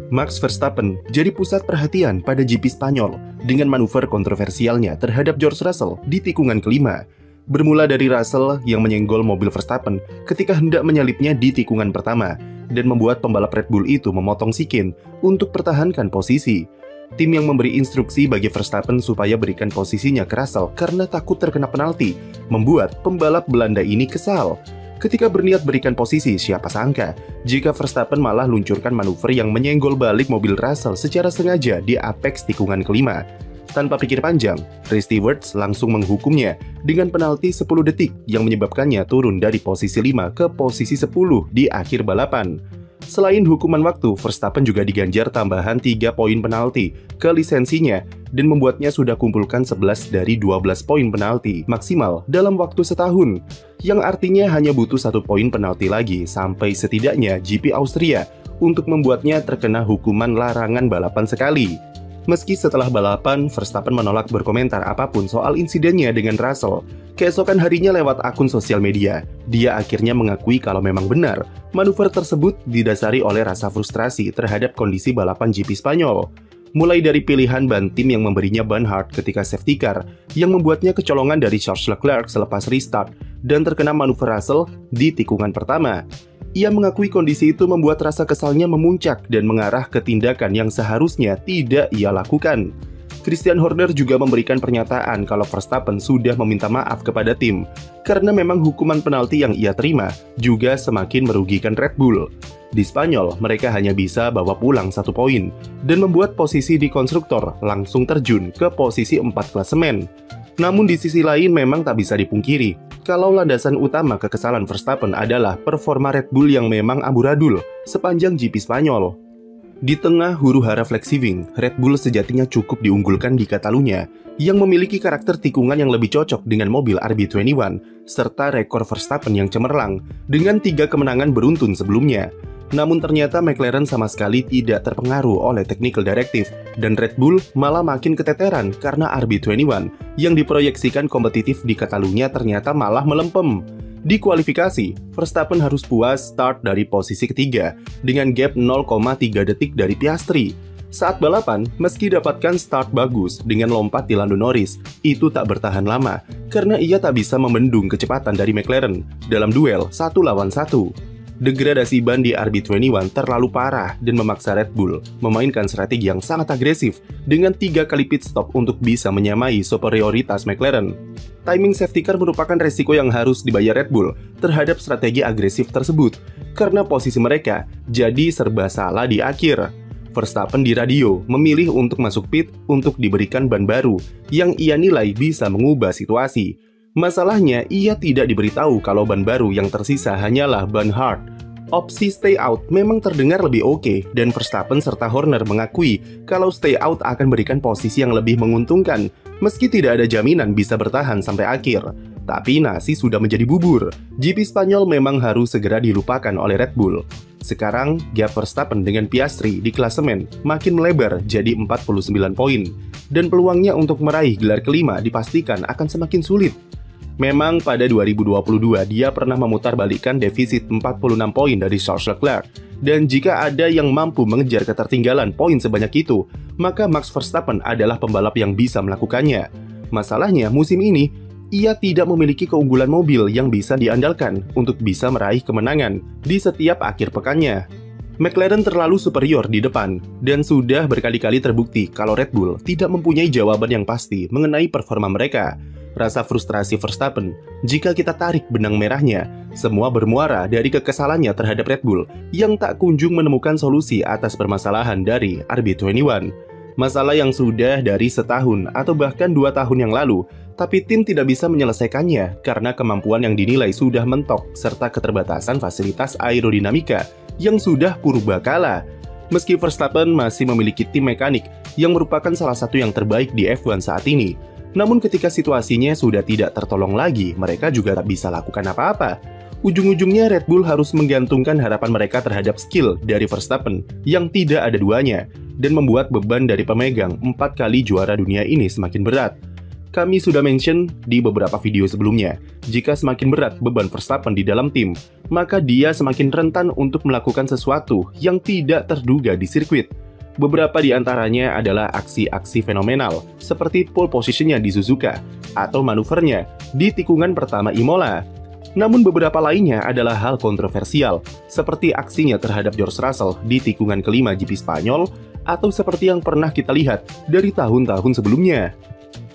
Max Verstappen jadi pusat perhatian pada GP Spanyol dengan manuver kontroversialnya terhadap George Russell di tikungan kelima. Bermula dari Russell yang menyenggol mobil Verstappen ketika hendak menyalipnya di tikungan pertama dan membuat pembalap Red Bull itu memotong sikin untuk pertahankan posisi. Tim yang memberi instruksi bagi Verstappen supaya berikan posisinya ke Russell karena takut terkena penalti membuat pembalap Belanda ini kesal. Ketika berniat berikan posisi, siapa sangka jika Verstappen malah luncurkan manuver yang menyenggol balik mobil Russell secara sengaja di apex tikungan kelima. Tanpa pikir panjang, Ray Stewart langsung menghukumnya dengan penalti 10 detik yang menyebabkannya turun dari posisi 5 ke posisi 10 di akhir balapan. Selain hukuman waktu, Verstappen juga diganjar tambahan 3 poin penalti ke lisensinya dan membuatnya sudah kumpulkan 11 dari 12 poin penalti maksimal dalam waktu setahun, yang artinya hanya butuh 1 poin penalti lagi sampai setidaknya GP Austria untuk membuatnya terkena hukuman larangan balapan sekali. Meski setelah balapan, Verstappen menolak berkomentar apapun soal insidennya dengan Russell. Keesokan harinya lewat akun sosial media, dia akhirnya mengakui kalau memang benar manuver tersebut didasari oleh rasa frustrasi terhadap kondisi balapan GP Spanyol. Mulai dari pilihan ban tim yang memberinya ban hard ketika safety car yang membuatnya kecolongan dari Charles Leclerc selepas restart dan terkena manuver Russell di tikungan pertama. Ia mengakui kondisi itu membuat rasa kesalnya memuncak dan mengarah ke tindakan yang seharusnya tidak ia lakukan. Christian Horner juga memberikan pernyataan kalau Verstappen sudah meminta maaf kepada tim karena memang hukuman penalti yang ia terima juga semakin merugikan Red Bull. Di Spanyol, mereka hanya bisa bawa pulang 1 poin dan membuat posisi di konstruktor langsung terjun ke posisi 4 klasemen. Namun di sisi lain memang tak bisa dipungkiri kalau landasan utama kekesalan Verstappen adalah performa Red Bull yang memang amburadul sepanjang GP Spanyol. Di tengah huru-hara Flexiving, Red Bull sejatinya cukup diunggulkan di Catalunya yang memiliki karakter tikungan yang lebih cocok dengan mobil RB21 serta rekor Verstappen yang cemerlang dengan 3 kemenangan beruntun sebelumnya. Namun ternyata McLaren sama sekali tidak terpengaruh oleh technical directive dan Red Bull malah makin keteteran karena RB21 yang diproyeksikan kompetitif di Catalunya ternyata malah melempem. Di kualifikasi, Verstappen harus puas start dari posisi ketiga dengan gap 0,3 detik dari Piastri. Saat balapan, meski dapatkan start bagus dengan lompat di Lando Norris, itu tak bertahan lama karena ia tak bisa membendung kecepatan dari McLaren dalam duel 1 lawan 1. Degradasi ban di RB21 terlalu parah dan memaksa Red Bull memainkan strategi yang sangat agresif dengan 3 kali pit stop untuk bisa menyamai superioritas McLaren. Timing safety car merupakan resiko yang harus dibayar Red Bull terhadap strategi agresif tersebut karena posisi mereka jadi serba salah di akhir. Verstappen di radio memilih untuk masuk pit untuk diberikan ban baru yang ia nilai bisa mengubah situasi. Masalahnya, ia tidak diberitahu kalau ban baru yang tersisa hanyalah ban hard. Opsi stay out memang terdengar lebih oke, dan Verstappen serta Horner mengakui kalau stay out akan berikan posisi yang lebih menguntungkan, meski tidak ada jaminan bisa bertahan sampai akhir. Tapi nasi sudah menjadi bubur. GP Spanyol memang harus segera dilupakan oleh Red Bull. Sekarang, gap Verstappen dengan Piastri di klasemen makin melebar jadi 49 poin, dan peluangnya untuk meraih gelar kelima dipastikan akan semakin sulit. Memang pada 2022 dia pernah memutarbalikkan defisit 46 poin dari Charles Leclerc. Dan jika ada yang mampu mengejar ketertinggalan poin sebanyak itu, maka Max Verstappen adalah pembalap yang bisa melakukannya. Masalahnya musim ini, ia tidak memiliki keunggulan mobil yang bisa diandalkan untuk bisa meraih kemenangan di setiap akhir pekannya. McLaren terlalu superior di depan, dan sudah berkali-kali terbukti kalau Red Bull tidak mempunyai jawaban yang pasti mengenai performa mereka. Rasa frustrasi Verstappen, jika kita tarik benang merahnya, semua bermuara dari kekesalannya terhadap Red Bull yang tak kunjung menemukan solusi atas permasalahan dari RB21. Masalah yang sudah dari setahun atau bahkan 2 tahun yang lalu, tapi tim tidak bisa menyelesaikannya karena kemampuan yang dinilai sudah mentok serta keterbatasan fasilitas aerodinamika yang sudah purbakala. Meski Verstappen masih memiliki tim mekanik yang merupakan salah satu yang terbaik di F1 saat ini, namun ketika situasinya sudah tidak tertolong lagi, mereka juga tak bisa lakukan apa-apa. Ujung-ujungnya Red Bull harus menggantungkan harapan mereka terhadap skill dari Verstappen yang tidak ada duanya dan membuat beban dari pemegang 4 kali juara dunia ini semakin berat. Kami sudah mention di beberapa video sebelumnya, jika semakin berat beban Verstappen di dalam tim, maka dia semakin rentan untuk melakukan sesuatu yang tidak terduga di sirkuit. Beberapa di antaranya adalah aksi-aksi fenomenal, seperti pole positionnya di Suzuka, atau manuvernya di tikungan pertama Imola. Namun beberapa lainnya adalah hal kontroversial, seperti aksinya terhadap George Russell di tikungan kelima GP Spanyol, atau seperti yang pernah kita lihat dari tahun-tahun sebelumnya.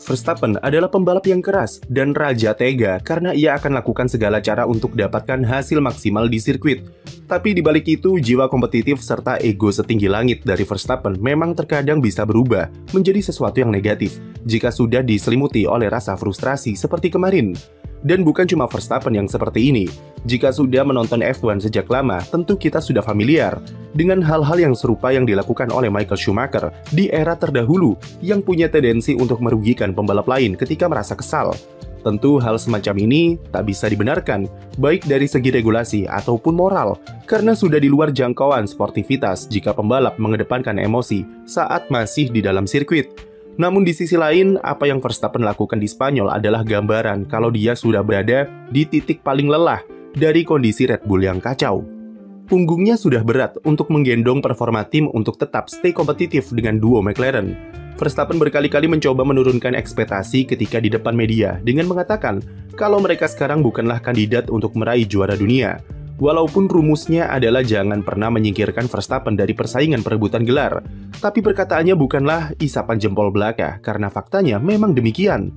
Verstappen adalah pembalap yang keras dan raja tega karena ia akan lakukan segala cara untuk dapatkan hasil maksimal di sirkuit. Tapi di balik itu, jiwa kompetitif serta ego setinggi langit dari Verstappen memang terkadang bisa berubah menjadi sesuatu yang negatif jika sudah diselimuti oleh rasa frustrasi seperti kemarin. Dan bukan cuma Verstappen yang seperti ini. Jika sudah menonton F1 sejak lama, tentu kita sudah familiar dengan hal-hal yang serupa yang dilakukan oleh Michael Schumacher di era terdahulu yang punya tendensi untuk merugikan pembalap lain ketika merasa kesal. Tentu hal semacam ini tak bisa dibenarkan, baik dari segi regulasi ataupun moral, karena sudah di luar jangkauan sportivitas jika pembalap mengedepankan emosi saat masih di dalam sirkuit. Namun di sisi lain, apa yang Verstappen lakukan di Spanyol adalah gambaran kalau dia sudah berada di titik paling lelah dari kondisi Red Bull yang kacau. Punggungnya sudah berat untuk menggendong performa tim untuk tetap stay kompetitif dengan duo McLaren. Verstappen berkali-kali mencoba menurunkan ekspektasi ketika di depan media dengan mengatakan kalau mereka sekarang bukanlah kandidat untuk meraih juara dunia. Walaupun rumusnya adalah jangan pernah menyingkirkan Verstappen dari persaingan perebutan gelar, tapi perkataannya bukanlah isapan jempol belaka, karena faktanya memang demikian.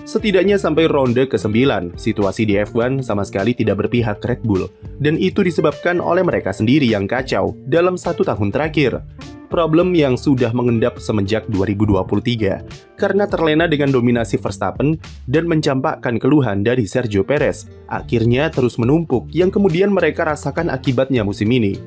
Setidaknya sampai ronde ke-9, situasi di F1 sama sekali tidak berpihak ke Red Bull, dan itu disebabkan oleh mereka sendiri yang kacau dalam 1 tahun terakhir. Problem yang sudah mengendap semenjak 2023, karena terlena dengan dominasi Verstappen dan mencampakkan keluhan dari Sergio Perez, akhirnya terus menumpuk yang kemudian mereka rasakan akibatnya musim ini.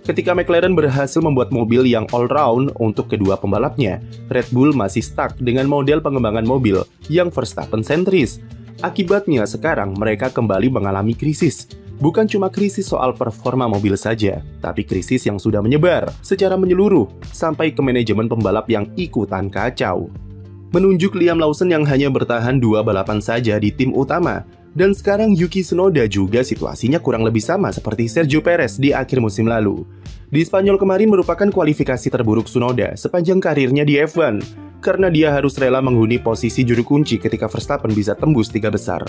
Ketika McLaren berhasil membuat mobil yang all-round untuk kedua pembalapnya, Red Bull masih stuck dengan model pengembangan mobil yang Verstappen sentris. Akibatnya sekarang mereka kembali mengalami krisis. Bukan cuma krisis soal performa mobil saja, tapi krisis yang sudah menyebar secara menyeluruh sampai ke manajemen pembalap yang ikutan kacau. Menunjuk Liam Lawson yang hanya bertahan 2 balapan saja di tim utama, dan sekarang Yuki Tsunoda juga situasinya kurang lebih sama seperti Sergio Perez di akhir musim lalu. Di Spanyol kemarin merupakan kualifikasi terburuk Tsunoda sepanjang karirnya di F1, karena dia harus rela menghuni posisi juru kunci ketika Verstappen bisa tembus 3 besar.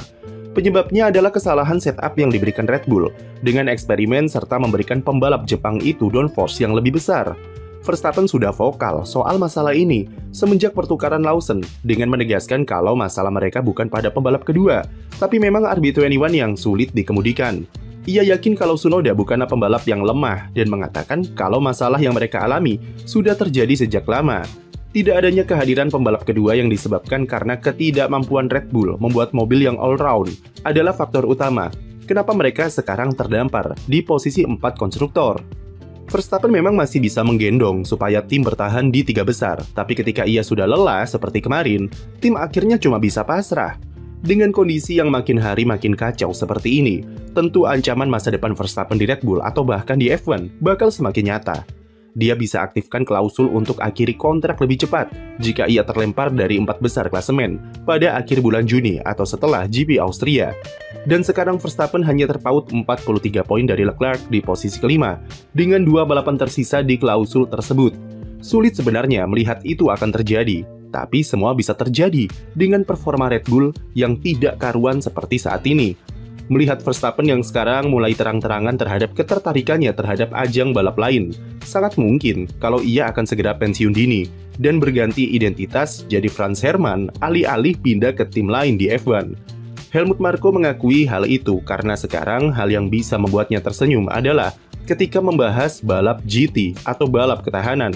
Penyebabnya adalah kesalahan setup yang diberikan Red Bull dengan eksperimen serta memberikan pembalap Jepang itu downforce yang lebih besar. Verstappen sudah vokal soal masalah ini semenjak pertukaran Lawson dengan menegaskan kalau masalah mereka bukan pada pembalap kedua, tapi memang RB21 yang sulit dikemudikan. Ia yakin kalau Tsunoda bukanlah pembalap yang lemah dan mengatakan kalau masalah yang mereka alami sudah terjadi sejak lama. Tidak adanya kehadiran pembalap kedua yang disebabkan karena ketidakmampuan Red Bull membuat mobil yang all-round adalah faktor utama kenapa mereka sekarang terdampar di posisi 4 konstruktor. Verstappen memang masih bisa menggendong supaya tim bertahan di 3 besar, tapi ketika ia sudah lelah seperti kemarin, tim akhirnya cuma bisa pasrah. Dengan kondisi yang makin hari makin kacau seperti ini, tentu ancaman masa depan Verstappen di Red Bull atau bahkan di F1 bakal semakin nyata. Dia bisa aktifkan klausul untuk akhiri kontrak lebih cepat jika ia terlempar dari 4 besar klasemen pada akhir bulan Juni atau setelah GP Austria. Dan sekarang Verstappen hanya terpaut 43 poin dari Leclerc di posisi kelima dengan 2 balapan tersisa di klausul tersebut. Sulit sebenarnya melihat itu akan terjadi, tapi semua bisa terjadi dengan performa Red Bull yang tidak karuan seperti saat ini. Melihat Verstappen yang sekarang mulai terang-terangan terhadap ketertarikannya terhadap ajang balap lain, sangat mungkin kalau ia akan segera pensiun dini dan berganti identitas jadi Franz Hermann alih-alih pindah ke tim lain di F1. Helmut Marko mengakui hal itu karena sekarang hal yang bisa membuatnya tersenyum adalah ketika membahas balap GT atau balap ketahanan.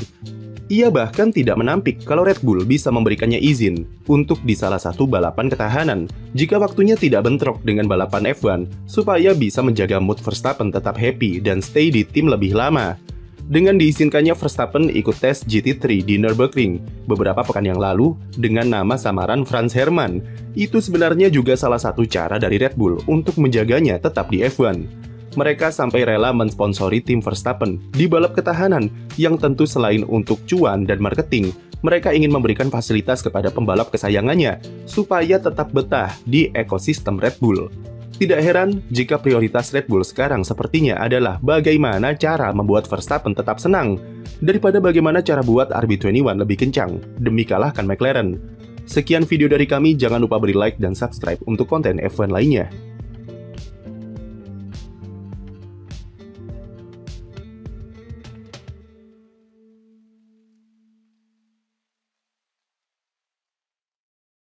Ia bahkan tidak menampik kalau Red Bull bisa memberikannya izin untuk di salah satu balapan ketahanan jika waktunya tidak bentrok dengan balapan F1 supaya bisa menjaga mood Verstappen tetap happy dan stay di tim lebih lama. Dengan diizinkannya Verstappen ikut tes GT3 di Nürburgring beberapa pekan yang lalu dengan nama samaran Franz Hermann, itu sebenarnya juga salah satu cara dari Red Bull untuk menjaganya tetap di F1. Mereka sampai rela mensponsori tim Verstappen di balap ketahanan yang tentu selain untuk cuan dan marketing, Mereka ingin memberikan fasilitas kepada pembalap kesayangannya supaya tetap betah di ekosistem Red Bull. Tidak heran jika prioritas Red Bull sekarang sepertinya adalah bagaimana cara membuat Verstappen tetap senang daripada bagaimana cara buat RB21 lebih kencang demi kalahkan McLaren. Sekian video dari kami, jangan lupa beri like dan subscribe untuk konten F1 lainnya.